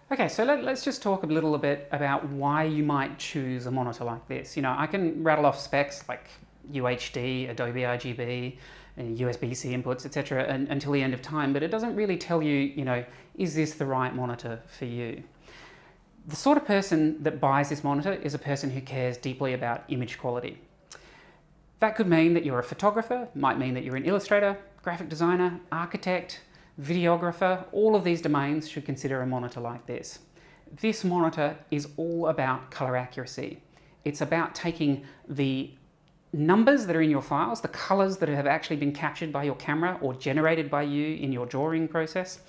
Okay, so let's just talk a little bit about why you might choose a monitor like this. You know, I can rattle off specs like UHD, Adobe RGB, USB-C inputs, etc. until the end of time, but it doesn't really tell you, you know, is this the right monitor for you? The sort of person that buys this monitor is a person who cares deeply about image quality. That could mean that you're a photographer, might mean that you're an illustrator, graphic designer, architect, videographer. All of these domains should consider a monitor like this. This monitor is all about color accuracy. It's about taking the numbers that are in your files, the colors that have actually been captured by your camera or generated by you in your drawing process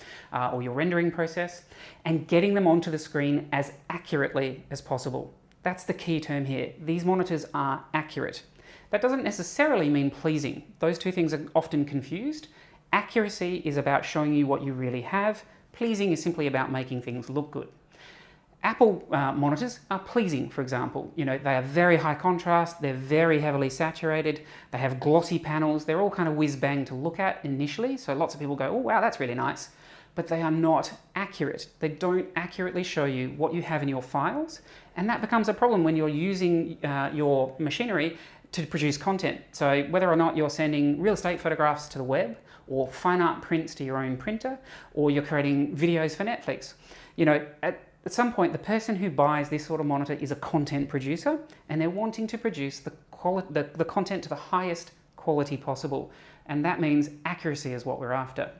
or your rendering process, and getting them onto the screen as accurately as possible. That's the key term here. These monitors are accurate. That doesn't necessarily mean pleasing. Those two things are often confused. Accuracy is about showing you what you really have. Pleasing is simply about making things look good. Apple monitors are pleasing, for example. You know, they are very high contrast, they're very heavily saturated, they have glossy panels, they're all kind of whiz-bang to look at initially, so lots of people go, oh wow, that's really nice, but they are not accurate. They don't accurately show you what you have in your files, and that becomes a problem when you're using your machinery to produce content. So whether or not you're sending real estate photographs to the web, or fine art prints to your own printer, or you're creating videos for Netflix, you know, at some point, the person who buys this sort of monitor is a content producer, and they're wanting to produce the content to the highest quality possible. And that means accuracy is what we're after.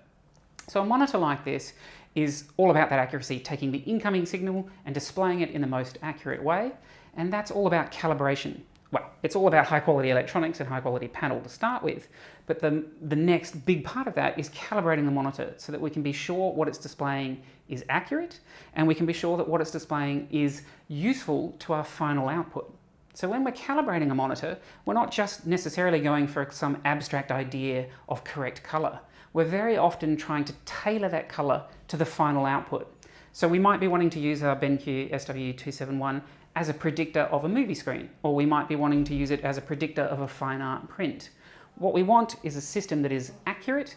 So a monitor like this is all about that accuracy, taking the incoming signal and displaying it in the most accurate way. And that's all about calibration. Well, it's all about high quality electronics and high quality panel to start with, but the next big part of that is calibrating the monitor so that we can be sure what it's displaying is accurate, and we can be sure that what it's displaying is useful to our final output. So when we're calibrating a monitor, we're not just necessarily going for some abstract idea of correct color. We're very often trying to tailor that color to the final output. So we might be wanting to use our BenQ SW271 as a predictor of a movie screen, or we might be wanting to use it as a predictor of a fine art print. What we want is a system that is accurate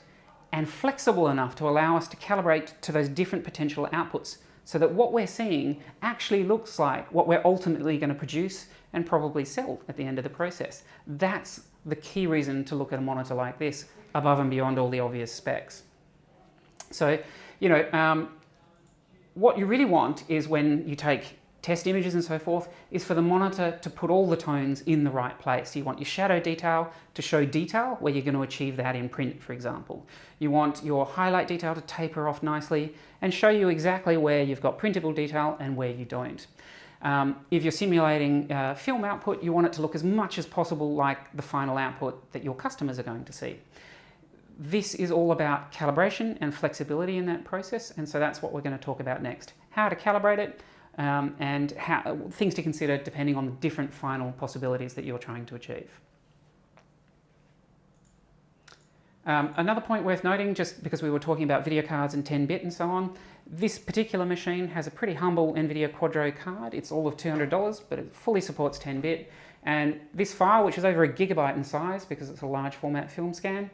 and flexible enough to allow us to calibrate to those different potential outputs so that what we're seeing actually looks like what we're ultimately going to produce and probably sell at the end of the process. That's the key reason to look at a monitor like this above and beyond all the obvious specs. So, you know, what you really want is when you take test images and so forth, is for the monitor to put all the tones in the right place. You want your shadow detail to show detail where you're going to achieve that in print, for example. You want your highlight detail to taper off nicely and show you exactly where you've got printable detail and where you don't. If you're simulating film output, you want it to look as much as possible like the final output that your customers are going to see. This is all about calibration and flexibility in that process, and so that's what we're going to talk about next. How to calibrate it, and things to consider depending on the different final possibilities that you're trying to achieve. Another point worth noting, just because we were talking about video cards and 10-bit and so on, this particular machine has a pretty humble Nvidia Quadro card. It's all of $200, but it fully supports 10-bit. And this file, which is over 1 gigabyte in size because it's a large format film scan,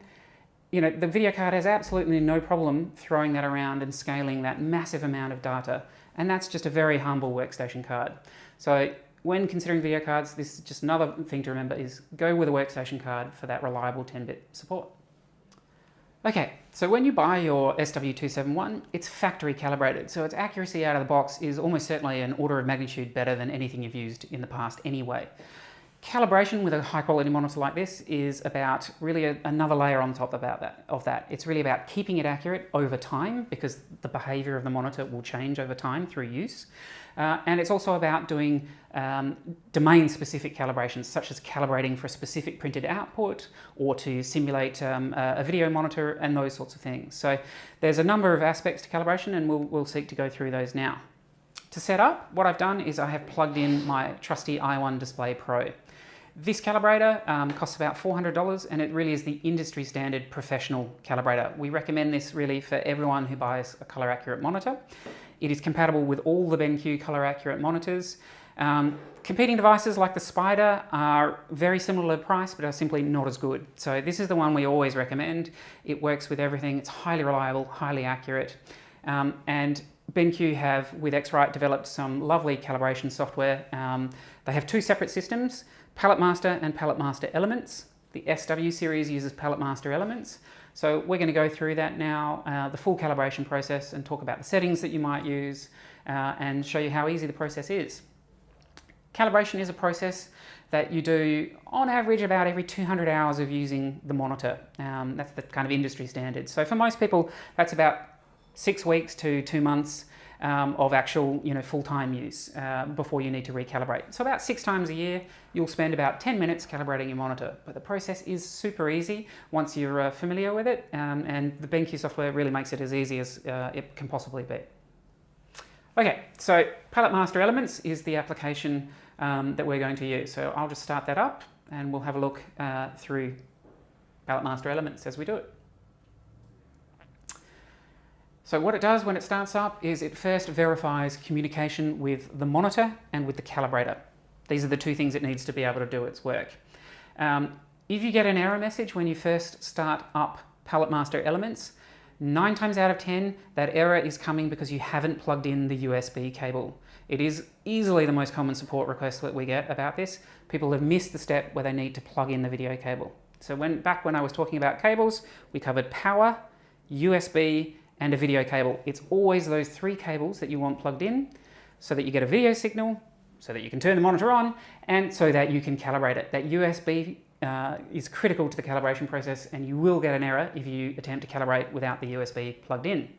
you know, the video card has absolutely no problem throwing that around and scaling that massive amount of data. And that's just a very humble workstation card. So when considering video cards, this is just another thing to remember is go with a workstation card for that reliable 10-bit support. Okay, so when you buy your SW271, it's factory calibrated. So its accuracy out of the box is almost certainly an order of magnitude better than anything you've used in the past anyway. Calibration with a high quality monitor like this is about really another layer on top of that. It's really about keeping it accurate over time because the behavior of the monitor will change over time through use. And it's also about doing domain-specific calibrations, such as calibrating for a specific printed output or to simulate a video monitor and those sorts of things. So there's a number of aspects to calibration, and we'll seek to go through those now. To set up, what I've done is I have plugged in my trusty i1 Display Pro. This calibrator costs about $400, and it really is the industry standard professional calibrator. We recommend this really for everyone who buys a color accurate monitor. It is compatible with all the BenQ color accurate monitors. Competing devices like the Spider are very similar price, but are simply not as good. So this is the one we always recommend. It works with everything. It's highly reliable, highly accurate. And BenQ have, with X-Rite, developed some lovely calibration software. They have two separate systems, Palette Master and Palette Master Elements. The SW series uses Palette Master Elements. So we're going to go through that now, the full calibration process, and talk about the settings that you might use and show you how easy the process is. Calibration is a process that you do on average about every 200 hours of using the monitor. That's the kind of industry standard. So for most people, that's about 6 weeks to 2 months of actual, full-time use before you need to recalibrate. So about 6 times a year, you'll spend about 10 minutes calibrating your monitor. But the process is super easy once you're familiar with it, and the BenQ software really makes it as easy as it can possibly be. Okay, so Palette Master Elements is the application that we're going to use. So I'll just start that up and we'll have a look through Palette Master Elements as we do it. So what it does when it starts up is it first verifies communication with the monitor and with the calibrator. These are the two things it needs to be able to do its work. If you get an error message when you first start up Palette Master Elements, 9 times out of 10, that error is coming because you haven't plugged in the USB cable. It is easily the most common support request that we get about this. People have missed the step where they need to plug in the video cable. So back when I was talking about cables, we covered power, USB, and a video cable. It's always those 3 cables that you want plugged in so that you get a video signal, so that you can turn the monitor on, and so that you can calibrate it. That USB is critical to the calibration process, and you will get an error if you attempt to calibrate without the USB plugged in.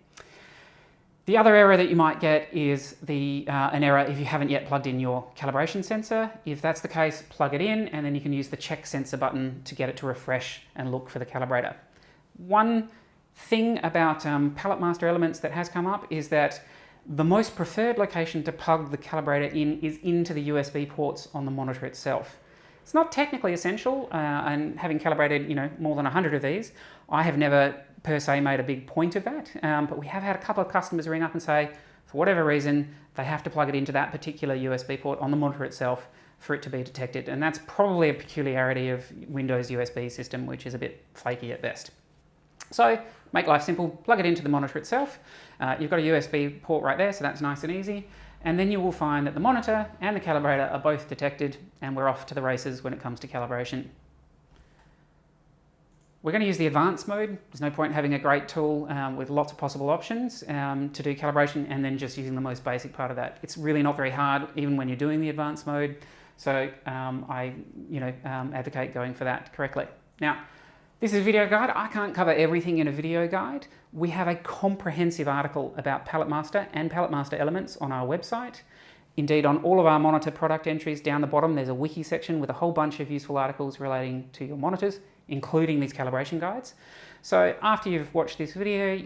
The other error that you might get is an error if you haven't yet plugged in your calibration sensor. If that's the case, plug it in, and then you can use the check sensor button to get it to refresh and look for the calibrator. One thing about Palette Master Elements that has come up is that the most preferred location to plug the calibrator in is into the USB ports on the monitor itself. It's not technically essential, and having calibrated more than 100 of these, I have never per se made a big point of that, but we have had a couple of customers ring up and say, for whatever reason, they have to plug it into that particular USB port on the monitor itself for it to be detected, and that's probably a peculiarity of Windows USB system, which is a bit flaky at best. So, make life simple, plug it into the monitor itself. You've got a USB port right there, so that's nice and easy. And then you will find that the monitor and the calibrator are both detected, and we're off to the races when it comes to calibration. We're going to use the advanced mode. There's no point in having a great tool with lots of possible options to do calibration and then just using the most basic part of that. It's really not very hard, even when you're doing the advanced mode. So I advocate going for that correctly. Now, this is a video guide. I can't cover everything in a video guide. We have a comprehensive article about Palette Master and Palette Master Elements on our website. Indeed, on all of our monitor product entries down the bottom, there's a wiki section with a whole bunch of useful articles relating to your monitors, including these calibration guides. So after you've watched this video,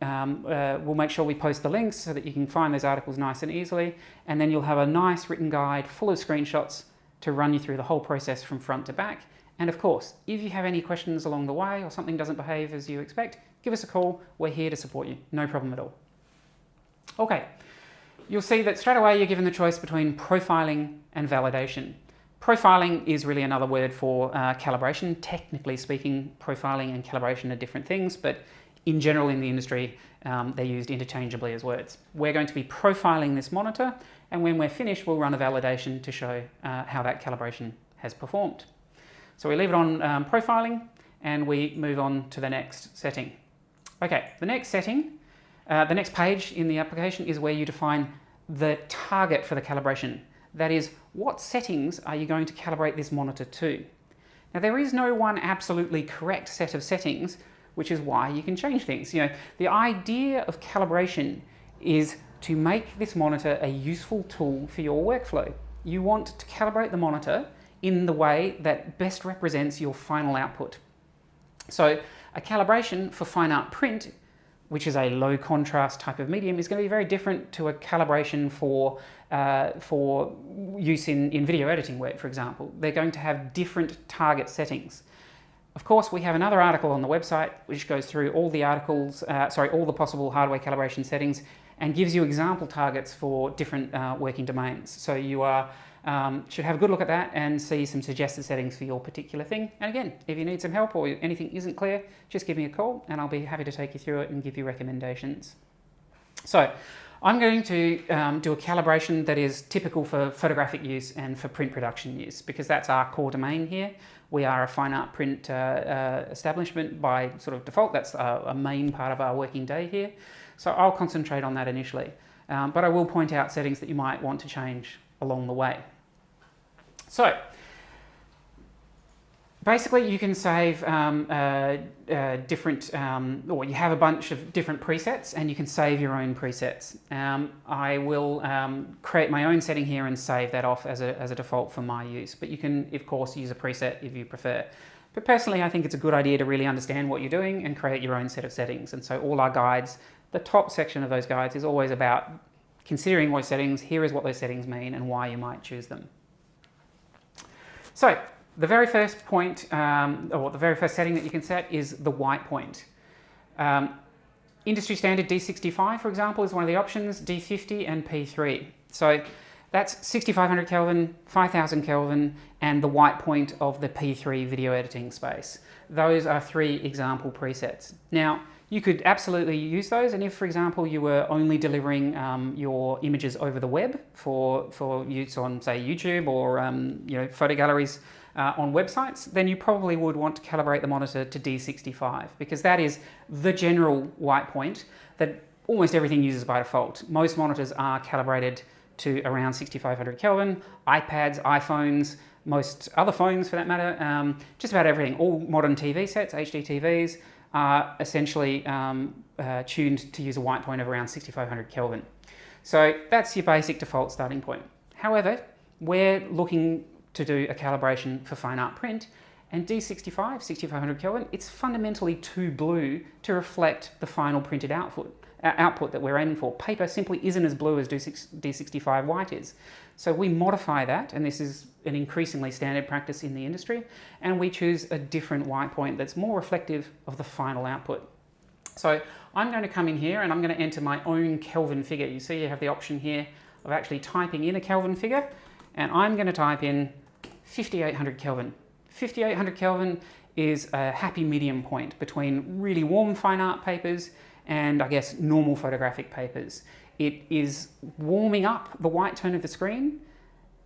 we'll make sure we post the links so that you can find those articles nice and easily, and then you'll have a nice written guide full of screenshots to run you through the whole process from front to back. And of course, if you have any questions along the way or something doesn't behave as you expect, give us a call. We're here to support you. No problem at all. Okay, you'll see that straight away you're given the choice between profiling and validation. Profiling is really another word for calibration. Technically speaking, profiling and calibration are different things, but in general in the industry, they're used interchangeably as words. We're going to be profiling this monitor, and when we're finished, we'll run a validation to show how that calibration has performed. So we leave it on profiling, and we move on to the next setting. Okay, the next setting, the next page in the application is where you define the target for the calibration. That is, what settings are you going to calibrate this monitor to? Now, there is no one absolutely correct set of settings, which is why you can change things. The idea of calibration is to make this monitor a useful tool for your workflow. You want to calibrate the monitor in the way that best represents your final output. So a calibration for fine art print, which is a low contrast type of medium, is going to be very different to a calibration for use in video editing work, for example. They're going to have different target settings. Of course, we have another article on the website which goes through all the all the possible hardware calibration settings and gives you example targets for different working domains. So you should have a good look at that and see some suggested settings for your particular thing. And again, if you need some help or anything isn't clear, just give me a call and I'll be happy to take you through it and give you recommendations. So I'm going to do a calibration that is typical for photographic use and for print production use, because that's our core domain here. We are a fine art print establishment by sort of default. That's a main part of our working day here. So I'll concentrate on that initially, but I will point out settings that you might want to change along the way. So basically, you can save different, or you have a bunch of different presets, and you can save your own presets. I will create my own setting here and save that off as a default for my use, but you can, of course, use a preset if you prefer. But personally, I think it's a good idea to really understand what you're doing and create your own set of settings. And so all our guides, the top section of those guides is always about considering those settings. Here is what those settings mean and why you might choose them. So the very first point, or the very first setting that you can set is the white point. Industry standard D65, for example, is one of the options, D50 and P3. So that's 6500 Kelvin, 5000 Kelvin, and the white point of the P3 video editing space. Those are 3 example presets. Now, you could absolutely use those, and if, for example, you were only delivering your images over the web for use on, say, YouTube or photo galleries on websites, then you probably would want to calibrate the monitor to D65, because that is the general white point that almost everything uses by default. Most monitors are calibrated to around 6500 Kelvin, iPads, iPhones, most other phones for that matter, just about everything. All modern TV sets, HD TVs, are essentially tuned to use a white point of around 6500 Kelvin. So that's your basic default starting point. However, we're looking to do a calibration for fine art print, and D65, 6500 Kelvin, it's fundamentally too blue to reflect the final printed output that we're aiming for. Paper simply isn't as blue as D65 white is. So we modify that, and this is an increasingly standard practice in the industry, and we choose a different white point that's more reflective of the final output. So I'm going to come in here and I'm going to enter my own Kelvin figure. You see you have the option here of actually typing in a Kelvin figure, and I'm going to type in 5800 Kelvin. 5800 Kelvin is a happy medium point between really warm fine art papers and, I guess, normal photographic papers. It is warming up the white tone of the screen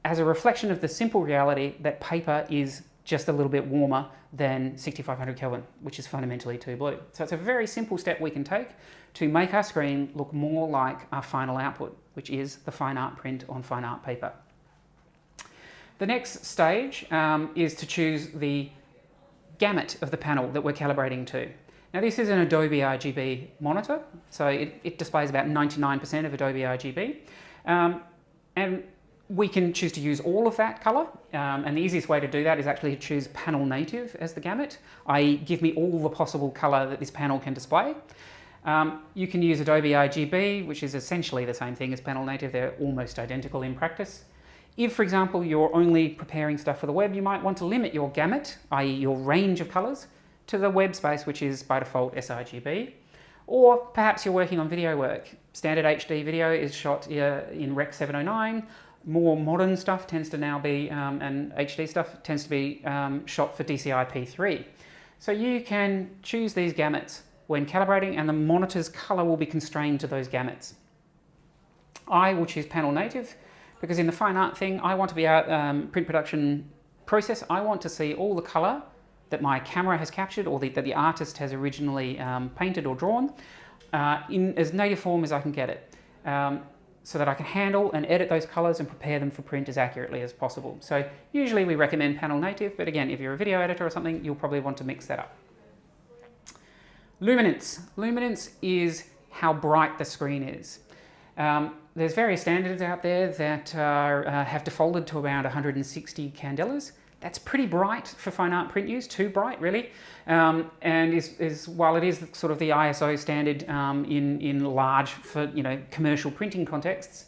as a reflection of the simple reality that paper is just a little bit warmer than 6500 Kelvin, which is fundamentally too blue. So it's a very simple step we can take to make our screen look more like our final output, which is the fine art print on fine art paper. The next stage is to choose the gamut of the panel that we're calibrating to. Now, this is an Adobe RGB monitor, so it displays about 99% of Adobe RGB, and we can choose to use all of that color, and the easiest way to do that is actually to choose panel native as the gamut, i.e. give me all the possible color that this panel can display. You can use Adobe RGB, which is essentially the same thing as panel native. They're almost identical in practice. If, for example, you're only preparing stuff for the web, you might want to limit your gamut, i.e. your range of colors, to the web space, which is by default sRGB. Or perhaps you're working on video work. Standard HD video is shot in Rec 709. More modern stuff tends to now be, and HD stuff tends to be shot for DCI P3. So you can choose these gamuts when calibrating, and the monitor's color will be constrained to those gamuts. I will choose panel native, because in the fine art thing, I want to be a print production process. I want to see all the color that my camera has captured, or that the artist has originally painted or drawn, in as native form as I can get it, so that I can handle and edit those colors and prepare them for print as accurately as possible. So usually we recommend panel native, but again, if you're a video editor or something, you'll probably want to mix that up. Luminance. Luminance is how bright the screen is. There's various standards out there that have defaulted to around 160 candelas. That's pretty bright for fine art print use, too bright really, and while it is sort of the ISO standard in large for commercial printing contexts,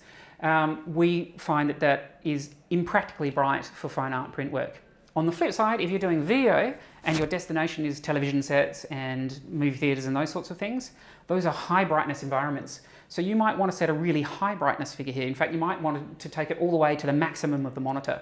we find that is impractically bright for fine art print work. On the flip side, if you're doing video and your destination is television sets and movie theaters and those sorts of things, those are high brightness environments. So you might want to set a really high brightness figure here. In fact, you might want to take it all the way to the maximum of the monitor.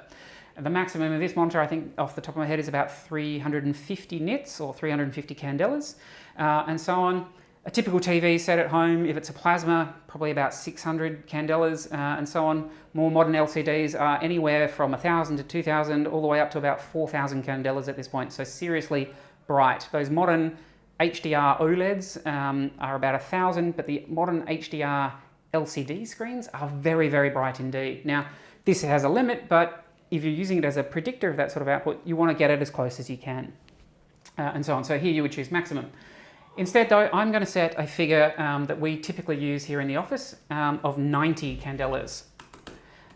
The maximum of this monitor, I think off the top of my head, is about 350 nits or 350 candelas and so on. A typical TV set at home, if it's a plasma, probably about 600 candelas and so on. More modern LCDs are anywhere from 1,000 to 2,000 all the way up to about 4,000 candelas at this point, so seriously bright. Those modern HDR OLEDs are about 1,000, but the modern HDR LCD screens are very, very bright indeed. Now, this has a limit, but if you're using it as a predictor of that sort of output, you want to get it as close as you can, and so on. So here you would choose maximum. Instead though, I'm going to set a figure that we typically use here in the office of 90 candelas.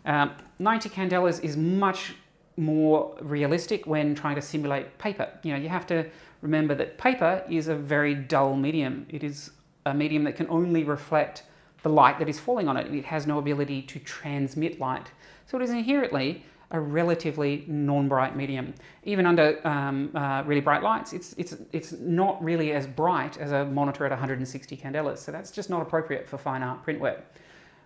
90 candelas is much more realistic when trying to simulate paper. You know, you have to remember that paper is a very dull medium. It is a medium that can only reflect the light that is falling on it. It has no ability to transmit light. So it is inherently a relatively non-bright medium. Even under really bright lights, it's not really as bright as a monitor at 160 candelas, so that's just not appropriate for fine art print work.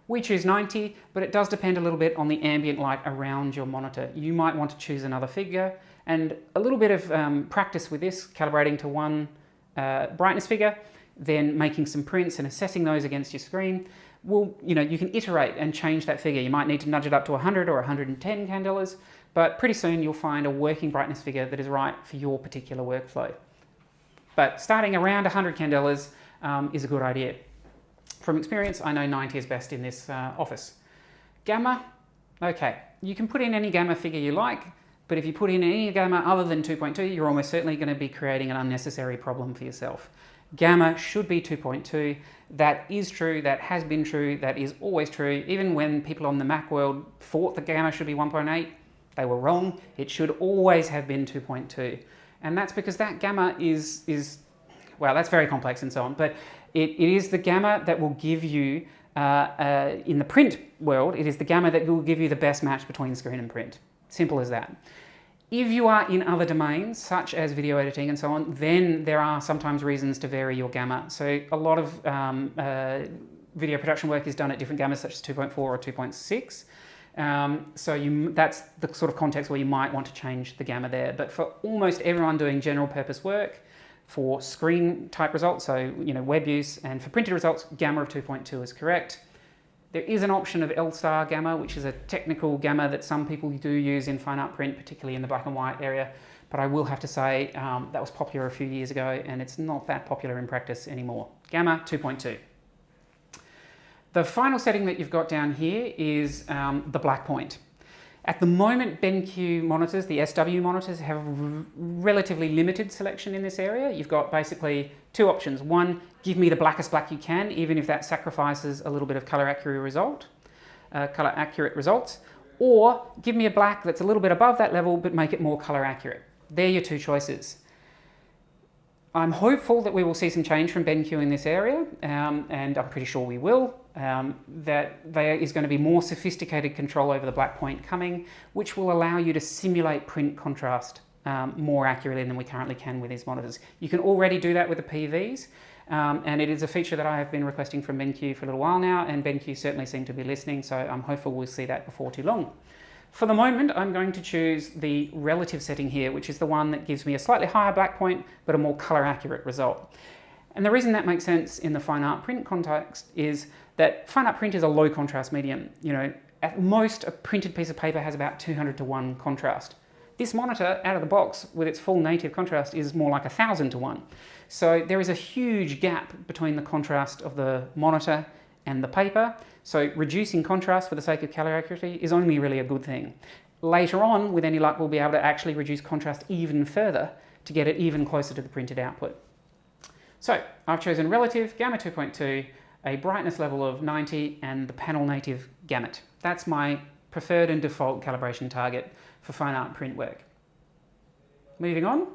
We choose 90, but it does depend a little bit on the ambient light around your monitor. You might want to choose another figure, and a little bit of practice with this, calibrating to one brightness figure, then making some prints and assessing those against your screen. You can iterate and change that figure. You might need to nudge it up to 100 or 110 candelas, but pretty soon you'll find a working brightness figure that is right for your particular workflow. But starting around 100 candelas is a good idea. From experience, I know 90 is best in this office. Gamma, okay, you can put in any gamma figure you like, but if you put in any gamma other than 2.2, you're almost certainly going to be creating an unnecessary problem for yourself. Gamma should be 2.2. That is true, that has been true, that is always true. Even when people on the Mac world thought that gamma should be 1.8, they were wrong. It should always have been 2.2. And that's because that gamma is well, that's very complex and so on, but it is the gamma that will give you, in the print world, it is the gamma that will give you the best match between screen and print. Simple as that. If you are in other domains, such as video editing and so on, then there are sometimes reasons to vary your gamma. So a lot of video production work is done at different gammas, such as 2.4 or 2.6. That's the sort of context where you might want to change the gamma there. But for almost everyone doing general purpose work, for screen type results, so web use, and for printed results, gamma of 2.2 is correct. There is an option of L-star gamma, which is a technical gamma that some people do use in fine art print, particularly in the black and white area. But I will have to say that was popular a few years ago, and it's not that popular in practice anymore. Gamma 2.2. The final setting that you've got down here is the black point. At the moment, BenQ monitors, the SW monitors, have relatively limited selection in this area. You've got basically two options. One, give me the blackest black you can, even if that sacrifices a little bit of color accurate results, or give me a black that's a little bit above that level, but make it more color accurate. They're your two choices. I'm hopeful that we will see some change from BenQ in this area, and I'm pretty sure we will, that there is going to be more sophisticated control over the black point coming, which will allow you to simulate print contrast more accurately than we currently can with these monitors. You can already do that with the PVs, and it is a feature that I have been requesting from BenQ for a little while now, and BenQ certainly seem to be listening, so I'm hopeful we'll see that before too long. For the moment, I'm going to choose the relative setting here, which is the one that gives me a slightly higher black point, but a more color accurate result. And the reason that makes sense in the fine art print context is that fine art print is a low contrast medium. At most, a printed piece of paper has about 200:1 contrast. This monitor, out of the box, with its full native contrast, is more like 1,000:1. So there is a huge gap between the contrast of the monitor and the paper. So reducing contrast for the sake of color accuracy is only really a good thing. Later on, with any luck, we'll be able to actually reduce contrast even further to get it even closer to the printed output. So I've chosen relative, gamma 2.2, a brightness level of 90, and the panel native Gamut. That's my preferred and default calibration target for fine art print work. Moving on.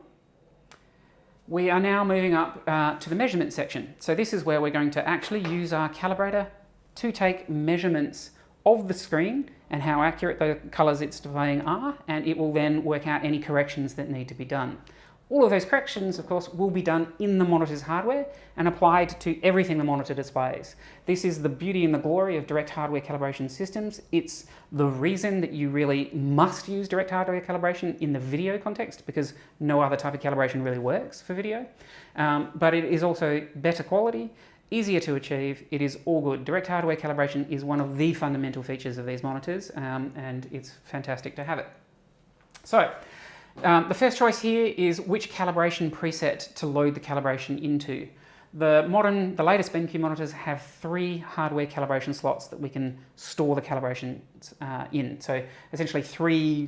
We are now moving up to the measurement section. So this is where we're going to actually use our calibrator to take measurements of the screen and how accurate the colours it's displaying are, and it will then work out any corrections that need to be done. All of those corrections, of course, will be done in the monitor's hardware and applied to everything the monitor displays. This is the beauty and the glory of direct hardware calibration systems. It's the reason that you really must use direct hardware calibration in the video context, because no other type of calibration really works for video. But it is also better quality, easier to achieve. It is all good. Direct hardware calibration is one of the fundamental features of these monitors, and it's fantastic to have it. So, the first choice here is which calibration preset to load the calibration into. The latest BenQ monitors have 3 hardware calibration slots that we can store the calibrations in. So essentially 3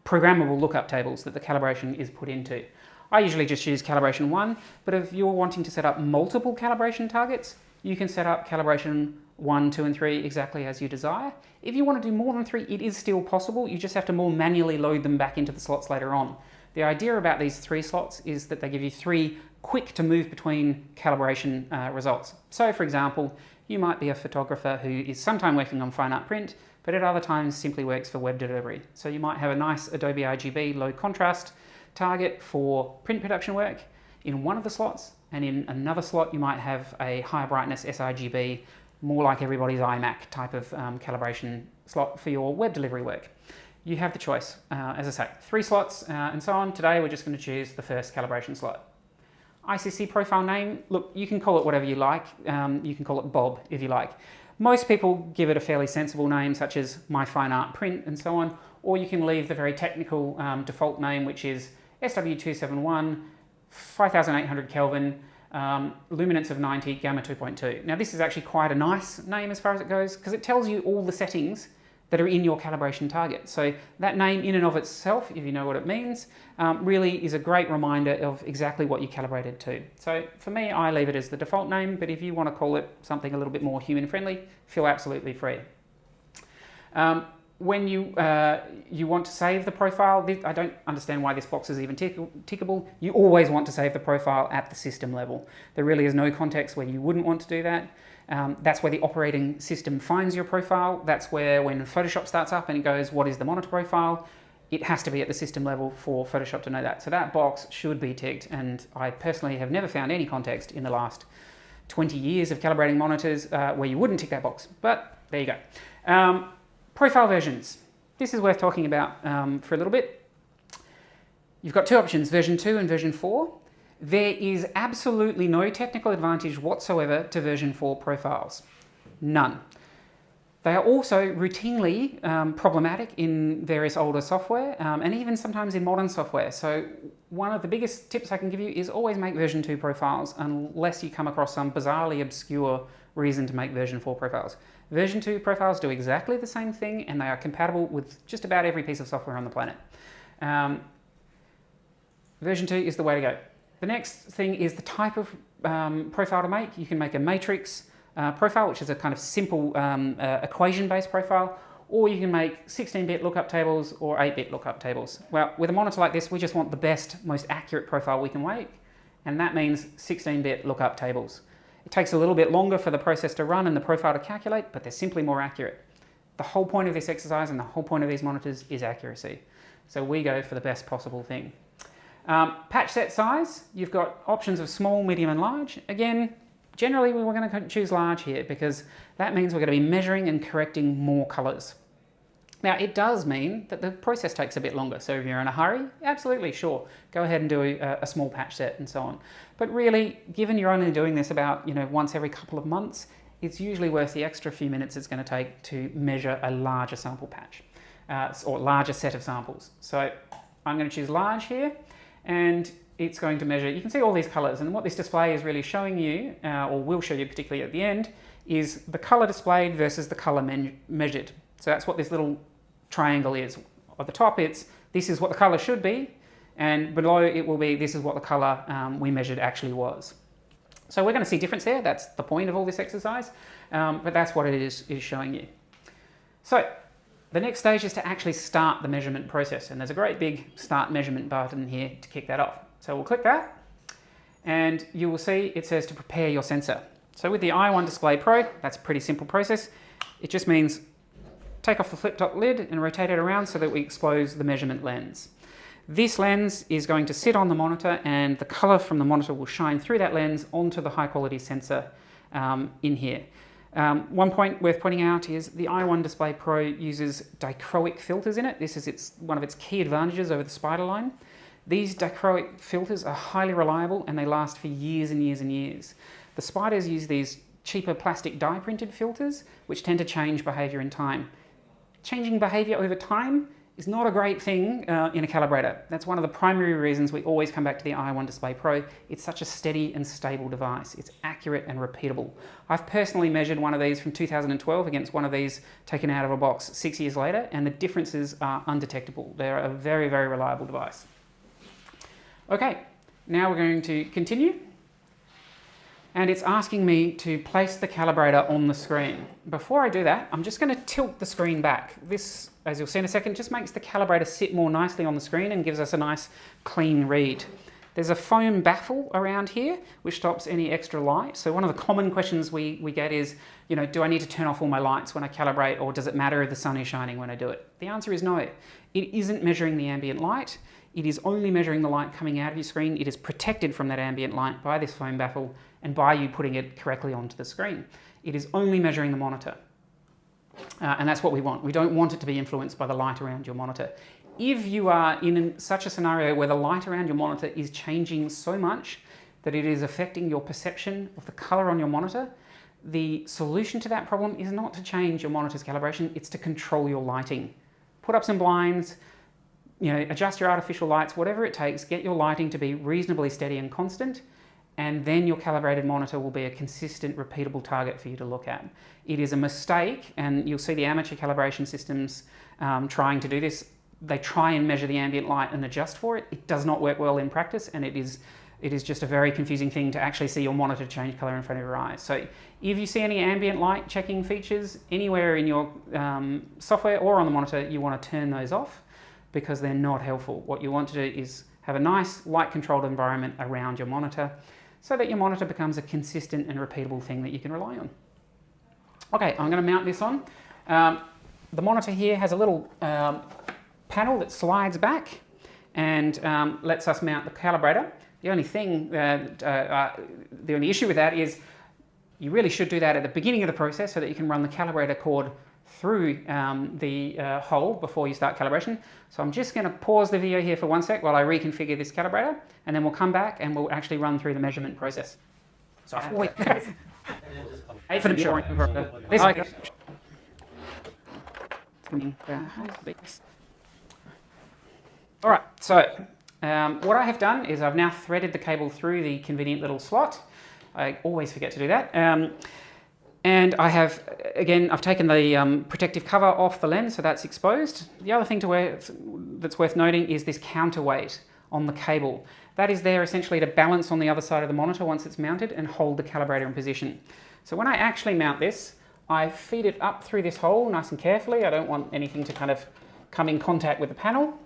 programmable lookup tables that the calibration is put into. I usually just use calibration 1, but if you're wanting to set up multiple calibration targets, you can set up calibration 1, 2, and 3 exactly as you desire. If you want to do more than 3, it is still possible. You just have to more manually load them back into the slots later on. The idea about these 3 slots is that they give you 3 quick to move between calibration results. So for example, you might be a photographer who is sometimes working on fine art print, but at other times simply works for web delivery. So you might have a nice Adobe RGB low contrast target for print production work in one of the slots, and in another slot you might have a higher brightness sRGB, more like everybody's iMac type of calibration slot for your web delivery work. You have the choice, as I say, 3 slots and so on. Today we're just going to choose the first calibration slot. ICC profile name, look, you can call it whatever you like. You can call it Bob if you like. Most people give it a fairly sensible name, such as My Fine Art Print and so on, or you can leave the very technical default name, which is SW271, 5800 Kelvin, luminance of 90, gamma 2.2. Now this is actually quite a nice name as far as it goes, because it tells you all the settings that are in your calibration target. So that name in and of itself, if you know what it means, really is a great reminder of exactly what you calibrated to. So for me, I leave it as the default name, but if you want to call it something a little bit more human friendly, feel absolutely free. When you want to save the profile, I don't understand why this box is even tickable. You always want to save the profile at the system level. There really is no context where you wouldn't want to do that. That's where the operating system finds your profile. That's where when Photoshop starts up and it goes, what is the monitor profile? It has to be at the system level for Photoshop to know that. So that box should be ticked, and I personally have never found any context in the last 20 years of calibrating monitors where you wouldn't tick that box, but there you go. Profile versions. This is worth talking about for a little bit. You've got 2 options, version 2 and version 4. There is absolutely no technical advantage whatsoever to version 4 profiles. None. They are also routinely problematic in various older software and even sometimes in modern software. So one of the biggest tips I can give you is always make version 2 profiles unless you come across some bizarrely obscure reason to make version 4 profiles. Version 2 profiles do exactly the same thing, and they are compatible with just about every piece of software on the planet. Version 2 is the way to go. The next thing is the type of profile to make. You can make a matrix profile, which is a kind of simple equation-based profile, or you can make 16-bit lookup tables or 8-bit lookup tables. Well, with a monitor like this, we just want the best, most accurate profile we can make, and that means 16-bit lookup tables. It takes a little bit longer for the process to run and the profile to calculate, but they're simply more accurate. The whole point of this exercise and the whole point of these monitors is accuracy. So we go for the best possible thing. Patch set size, you've got options of small, medium and large. Again, generally we're going to choose large here because that means we're going to be measuring and correcting more colors. Now it does mean that the process takes a bit longer, so if you're in a hurry, absolutely, sure, go ahead and do a small patch set and so on. But really, given you're only doing this about once every couple of months, it's usually worth the extra few minutes it's going to take to measure a larger sample patch or larger set of samples. So I'm going to choose large here, and it's going to measure, you can see all these colors, and what this display is really showing you, or will show you particularly at the end, is the color displayed versus the color measured. So that's what this little triangle is. At the top this is what the color should be, and below it will be this is what the color we measured actually was. So we're going to see difference there. That's the point of all this exercise, but that's what it is showing you. So the next stage is to actually start the measurement process, and there's a great big start measurement button here to kick that off. So we'll click that, and you will see it says to prepare your sensor. So with the i1 Display Pro, that's a pretty simple process. It just means take off the flip top lid and rotate it around so that we expose the measurement lens. This lens is going to sit on the monitor, and the color from the monitor will shine through that lens onto the high quality sensor in here. One point worth pointing out is the i1 Display Pro uses dichroic filters in it. This is one of its key advantages over the Spider line. These dichroic filters are highly reliable and they last for years and years and years. The Spiders use these cheaper plastic dye printed filters which tend to change behavior in time. Changing behavior over time is not a great thing in a calibrator. That's one of the primary reasons we always come back to the i1 Display Pro. It's such a steady and stable device. It's accurate and repeatable. I've personally measured one of these from 2012 against one of these taken out of a box 6 years later, and the differences are undetectable. They're a very, very reliable device. Okay, now we're going to continue. And it's asking me to place the calibrator on the screen. Before I do that, I'm just going to tilt the screen back. This, as you'll see in a second, just makes the calibrator sit more nicely on the screen and gives us a nice clean read. There's a foam baffle around here which stops any extra light. So one of the common questions we get is, you know, do I need to turn off all my lights when I calibrate, or does it matter if the sun is shining when I do it? The answer is no. It isn't measuring the ambient light. It is only measuring the light coming out of your screen. It is protected from that ambient light by this foam baffle and by you putting it correctly onto the screen. It is only measuring the monitor. And that's what we want. We don't want it to be influenced by the light around your monitor. If you are in such a scenario where the light around your monitor is changing so much that it is affecting your perception of the color on your monitor, the solution to that problem is not to change your monitor's calibration, it's to control your lighting. Put up some blinds, you know, adjust your artificial lights, whatever it takes, get your lighting to be reasonably steady and constant, and then your calibrated monitor will be a consistent, repeatable target for you to look at. It is a mistake, and you'll see the amateur calibration systems trying to do this. They try and measure the ambient light and adjust for it. It does not work well in practice, and it is just a very confusing thing to actually see your monitor change color in front of your eyes. So if you see any ambient light checking features anywhere in your software or on the monitor, you want to turn those off because they're not helpful. What you want to do is have a nice light-controlled environment around your monitor so that your monitor becomes a consistent and repeatable thing that you can rely on. Okay, I'm going to mount this on. The monitor here has a little panel that slides back and lets us mount the calibrator. The only thing, the only issue with that is you really should do that at the beginning of the process so that you can run the calibrator cord through the hole before you start calibration. So I'm just going to pause the video here for 1 sec while I reconfigure this calibrator, and then we'll come back and we'll actually run through the measurement process. So wait. All right, so what I have done is I've now threaded the cable through the convenient little slot. I always forget to do that. And I have, again, I've taken the protective cover off the lens, so that's exposed. The other thing that's worth noting is this counterweight on the cable. That is there essentially to balance on the other side of the monitor once it's mounted and hold the calibrator in position. So when I actually mount this, I feed it up through this hole nice and carefully. I don't want anything to kind of come in contact with the panel.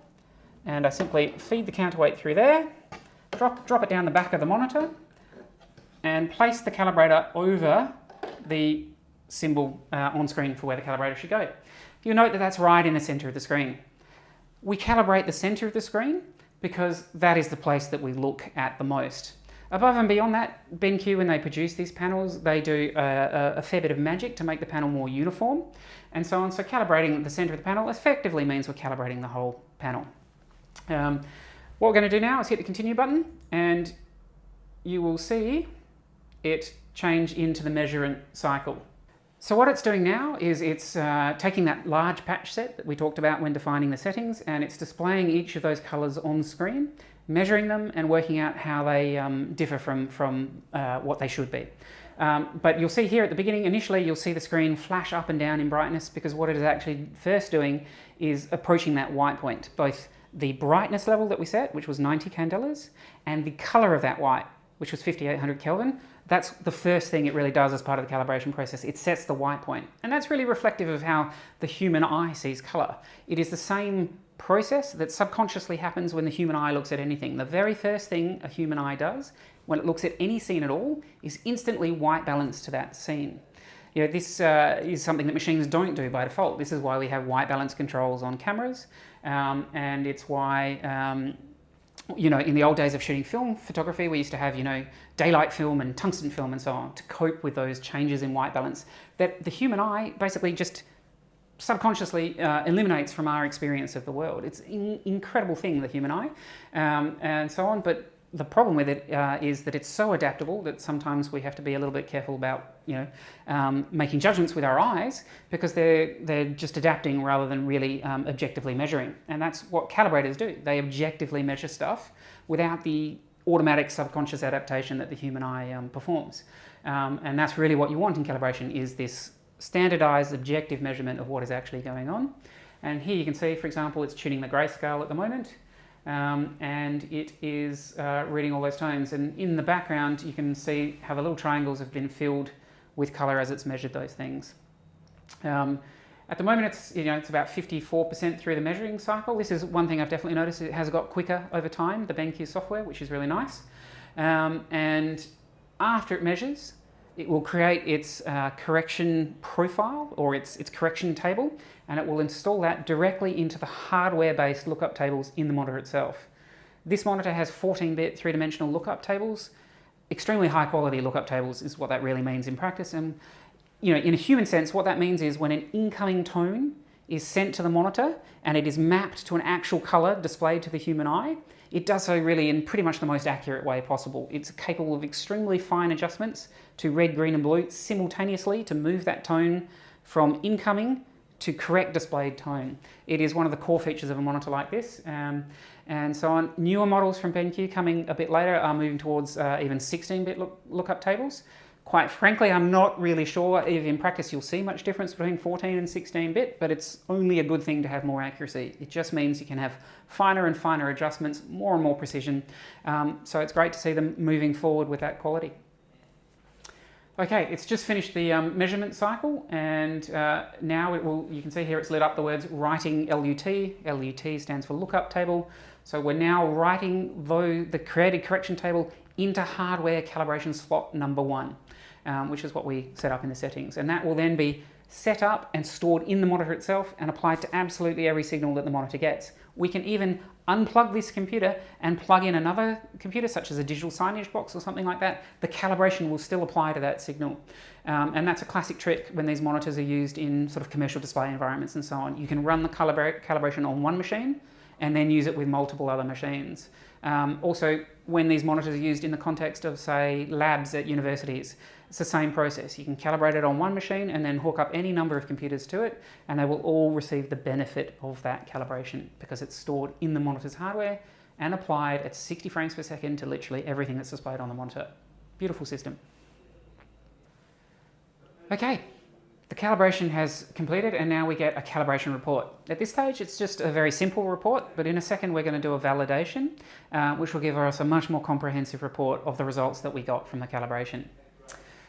And I simply feed the counterweight through there, drop it down the back of the monitor, and place the calibrator over the symbol on screen for where the calibrator should go. You'll note that that's right in the center of the screen. We calibrate the center of the screen because that is the place that we look at the most. Above and beyond that, BenQ, when they produce these panels, they do a fair bit of magic to make the panel more uniform and so on. So calibrating the center of the panel effectively means we're calibrating the whole panel. What we're going to do now is hit the continue button, and you will see it change into the measurement cycle. So what it's doing now is it's taking that large patch set that we talked about when defining the settings, and it's displaying each of those colors on screen, measuring them and working out how they differ from what they should be. But you'll see here at the beginning, initially you'll see the screen flash up and down in brightness because what it is actually first doing is approaching that white point, both the brightness level that we set, which was 90 candelas, and the color of that white, which was 5800 Kelvin. That's the first thing it really does as part of the calibration process. It sets the white point. And that's really reflective of how the human eye sees color. It is the same process that subconsciously happens when the human eye looks at anything. The very first thing a human eye does when it looks at any scene at all is instantly white balance to that scene. This is something that machines don't do by default. This is why we have white balance controls on cameras, and it's why in the old days of shooting film photography, we used to have, daylight film and tungsten film and so on to cope with those changes in white balance that the human eye basically just subconsciously eliminates from our experience of the world. It's an incredible thing, the human eye, and so on. But the problem with it is that it's so adaptable that sometimes we have to be a little bit careful about, making judgments with our eyes, because they're just adapting rather than really objectively measuring. And that's what calibrators do. They objectively measure stuff without the automatic subconscious adaptation that the human eye performs. And that's really what you want in calibration, is this standardized objective measurement of what is actually going on. And here you can see, for example, it's tuning the grayscale at the moment. And it is reading all those tones, and in the background you can see how the little triangles have been filled with colour as it's measured those things. At the moment it's about 54% through the measuring cycle. This is one thing I've definitely noticed. It has got quicker over time, the BenQ software, which is really nice. And after it measures, it will create its correction profile, or its correction table, and it will install that directly into the hardware-based lookup tables in the monitor itself. This monitor has 14-bit three-dimensional lookup tables. Extremely high-quality lookup tables is what that really means in practice. And in a human sense, what that means is when an incoming tone is sent to the monitor and it is mapped to an actual colour displayed to the human eye, it does so really in pretty much the most accurate way possible. It's capable of extremely fine adjustments to red, green and blue simultaneously to move that tone from incoming to correct displayed tone. It is one of the core features of a monitor like this. And so on. Newer models from BenQ coming a bit later are moving towards even 16-bit lookup tables. Quite frankly, I'm not really sure if in practice you'll see much difference between 14 and 16-bit, but it's only a good thing to have more accuracy. It just means you can have finer and finer adjustments, more and more precision. So it's great to see them moving forward with that quality. Okay, it's just finished the measurement cycle, and now you can see here it's lit up the words writing LUT. LUT stands for lookup table. So we're now writing the created correction table into hardware calibration slot number 1, which is what we set up in the settings. And that will then be set up and stored in the monitor itself and applied to absolutely every signal that the monitor gets. We can even unplug this computer and plug in another computer, such as a digital signage box or something like that. The calibration will still apply to that signal. And that's a classic trick when these monitors are used in sort of commercial display environments and so on. You can run the calibration on one machine and then use it with multiple other machines. Also, when these monitors are used in the context of, say, labs at universities, it's the same process. You can calibrate it on one machine and then hook up any number of computers to it, and they will all receive the benefit of that calibration because it's stored in the monitor's hardware and applied at 60 frames per second to literally everything that's displayed on the monitor. Beautiful system. Okay. The calibration has completed, and now we get a calibration report. At this stage, it's just a very simple report, but in a second we're going to do a validation, which will give us a much more comprehensive report of the results that we got from the calibration.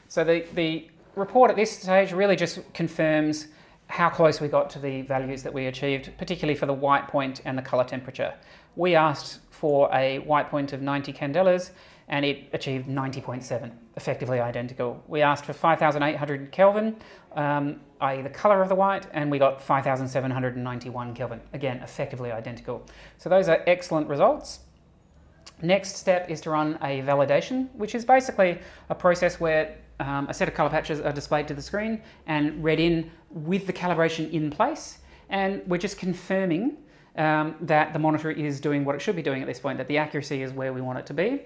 So the report at this stage really just confirms how close we got to the values that we achieved, particularly for the white point and the color temperature. We asked for a white point of 90 candelas, and it achieved 90.7, effectively identical. We asked for 5,800 Kelvin, i.e. the colour of the white, and we got 5,791 Kelvin, again, effectively identical. So those are excellent results. Next step is to run a validation, which is basically a process where a set of colour patches are displayed to the screen and read in with the calibration in place, and we're just confirming that the monitor is doing what it should be doing at this point, that the accuracy is where we want it to be.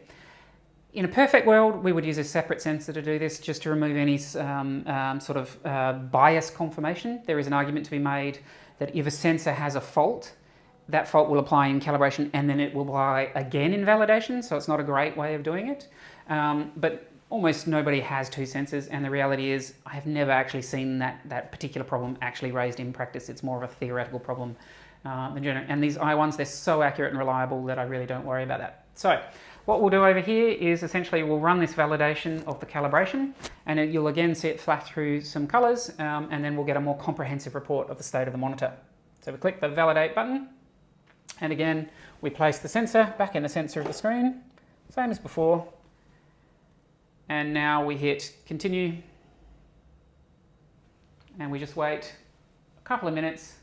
In a perfect world, we would use a separate sensor to do this, just to remove any sort of bias confirmation. There is an argument to be made that if a sensor has a fault, that fault will apply in calibration and then it will apply again in validation, so it's not a great way of doing it. But almost nobody has two sensors, and the reality is I have never actually seen that particular problem actually raised in practice. It's more of a theoretical problem than general. And these I1s, they're so accurate and reliable that I really don't worry about that. So what we'll do over here is essentially we'll run this validation of the calibration, and you'll again see it flash through some colours, and then we'll get a more comprehensive report of the state of the monitor. So we click the validate button, and again we place the sensor back in the sensor of the screen, same as before, and now we hit continue, and we just wait a couple of minutes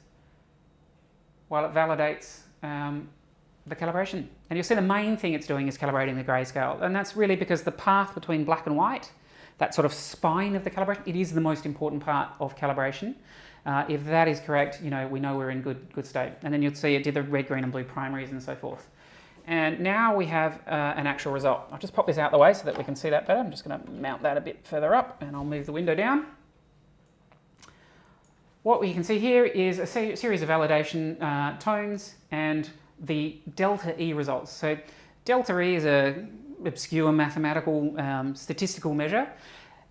while it validates the calibration. And you'll see the main thing it's doing is calibrating the grayscale, and that's really because the path between black and white, that sort of spine of the calibration, it is the most important part of calibration. If that is correct, we know we're in good state. And then you'll see it did the red, green and blue primaries and so forth. And now we have an actual result. I'll just pop this out the way so that we can see that better. I'm just going to mount that a bit further up, and I'll move the window down. What we can see here is a series of validation tones and the delta E results. So delta E is an obscure mathematical statistical measure.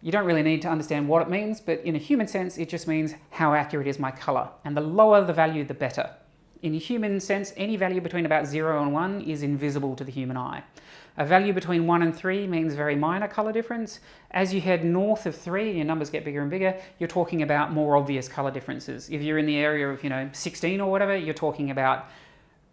You don't really need to understand what it means, but in a human sense, it just means how accurate is my color. And the lower the value, the better. In a human sense, any value between about 0 and 1 is invisible to the human eye. A value between 1 and 3 means very minor color difference. As you head north of 3, your numbers get bigger and bigger, you're talking about more obvious color differences. If you're in the area of 16 or whatever, you're talking about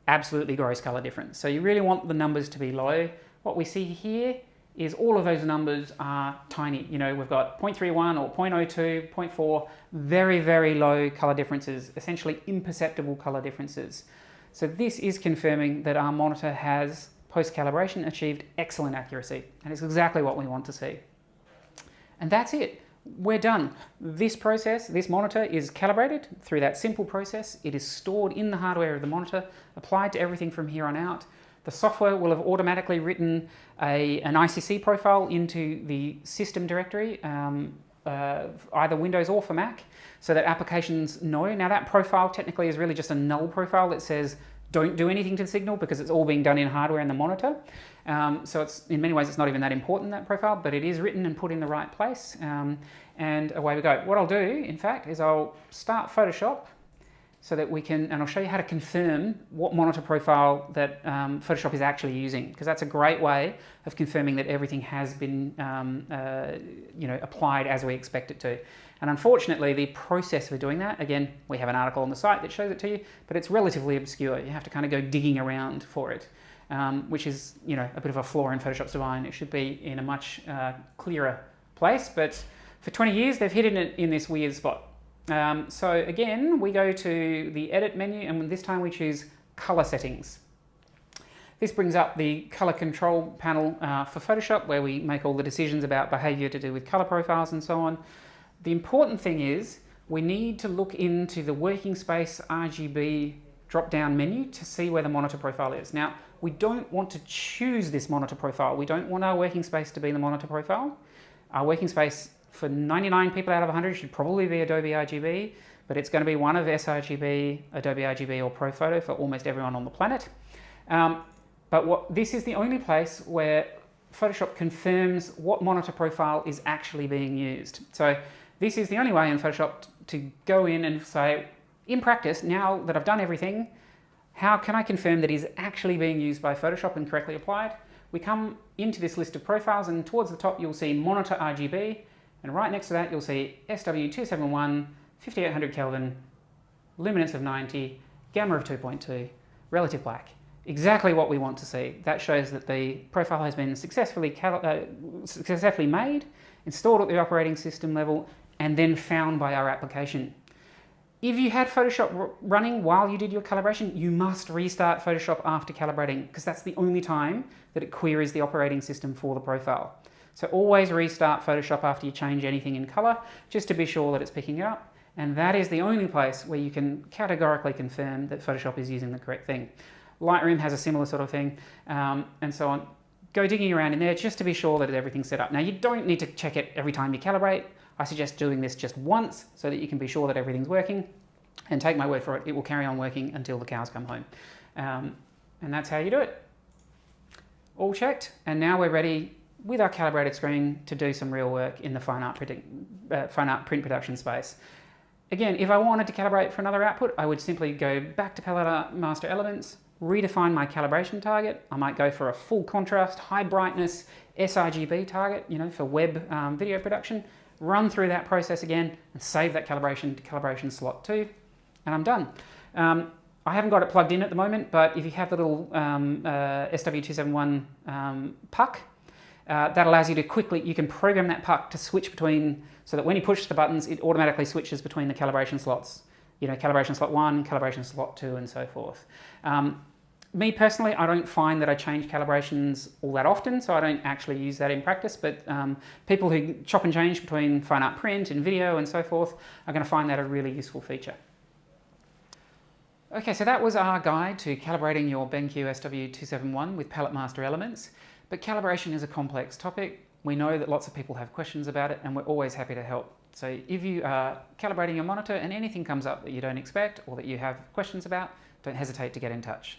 absolutely gross color difference. So you really want the numbers to be low. What we see here is all of those numbers are tiny. We've got 0.31 or 0.02, 0.4, very, very low color differences, essentially imperceptible color differences. So this is confirming that our monitor has, post-calibration, achieved excellent accuracy, and it's exactly what we want to see. And that's it. We're done. This process, this monitor is calibrated through that simple process. It is stored in the hardware of the monitor, applied to everything from here on out. The software will have automatically written an ICC profile into the system directory, either Windows or for Mac, so that applications know. Now that profile technically is really just a null profile that says don't do anything to the signal because it's all being done in hardware in the monitor. So it's, in many ways it's not even that important, that profile, but it is written and put in the right place, and away we go. What I'll do, in fact, is I'll start Photoshop so that we can, and I'll show you how to confirm what monitor profile that Photoshop is actually using, because that's a great way of confirming that everything has been applied as we expect it to. And unfortunately, the process for doing that, again, we have an article on the site that shows it to you, but it's relatively obscure. You have to kind of go digging around for it, which is a bit of a flaw in Photoshop's design. It should be in a much clearer place, but for 20 years, they've hidden it in this weird spot. So again, we go to the edit menu, and this time we choose color settings. This brings up the color control panel for Photoshop, where we make all the decisions about behavior to do with color profiles and so on. The important thing is we need to look into the working space RGB drop-down menu to see where the monitor profile is. Now, we don't want to choose this monitor profile. We don't want our working space to be the monitor profile. Our working space for 99 people out of 100 should probably be Adobe RGB, but it's going to be one of sRGB, Adobe RGB or ProPhoto for almost everyone on the planet. But this is the only place where Photoshop confirms what monitor profile is actually being used. So this is the only way in Photoshop to go in and say, in practice, now that I've done everything, how can I confirm that is actually being used by Photoshop and correctly applied? We come into this list of profiles, and towards the top you'll see monitor RGB, and right next to that you'll see SW271, 5800 Kelvin, luminance of 90, gamma of 2.2, relative black. Exactly what we want to see. That shows that the profile has been successfully made, installed at the operating system level, and then found by our application. If you had Photoshop running while you did your calibration, you must restart Photoshop after calibrating, because that's the only time that it queries the operating system for the profile. So always restart Photoshop after you change anything in color, just to be sure that it's picking it up. And that is the only place where you can categorically confirm that Photoshop is using the correct thing. Lightroom has a similar sort of thing, and so on. Go digging around in there just to be sure that everything's set up. Now, you don't need to check it every time you calibrate. I suggest doing this just once so that you can be sure that everything's working, and take my word for it, it will carry on working until the cows come home. And that's how you do it. All checked, and now we're ready with our calibrated screen to do some real work in the fine art print production space. Again, if I wanted to calibrate for another output, I would simply go back to Palette Art Master Elements, redefine my calibration target. I might go for a full contrast, high brightness sRGB target, for web video production. Run through that process again and save that calibration to Calibration Slot 2, and I'm done. I haven't got it plugged in at the moment, but if you have the little SW271 puck, That allows you to you can program that puck to switch between, so that when you push the buttons, it automatically switches between the calibration slots. You know, calibration slot 1, calibration slot 2, and so forth. Me personally, I don't find that I change calibrations all that often, so I don't actually use that in practice, but people who chop and change between fine art print and video and so forth are going to find that a really useful feature. Okay, so that was our guide to calibrating your BenQ SW271 with palette master elements, but calibration is a complex topic. We know that lots of people have questions about it, and we're always happy to help. So if you are calibrating your monitor and anything comes up that you don't expect or that you have questions about, don't hesitate to get in touch.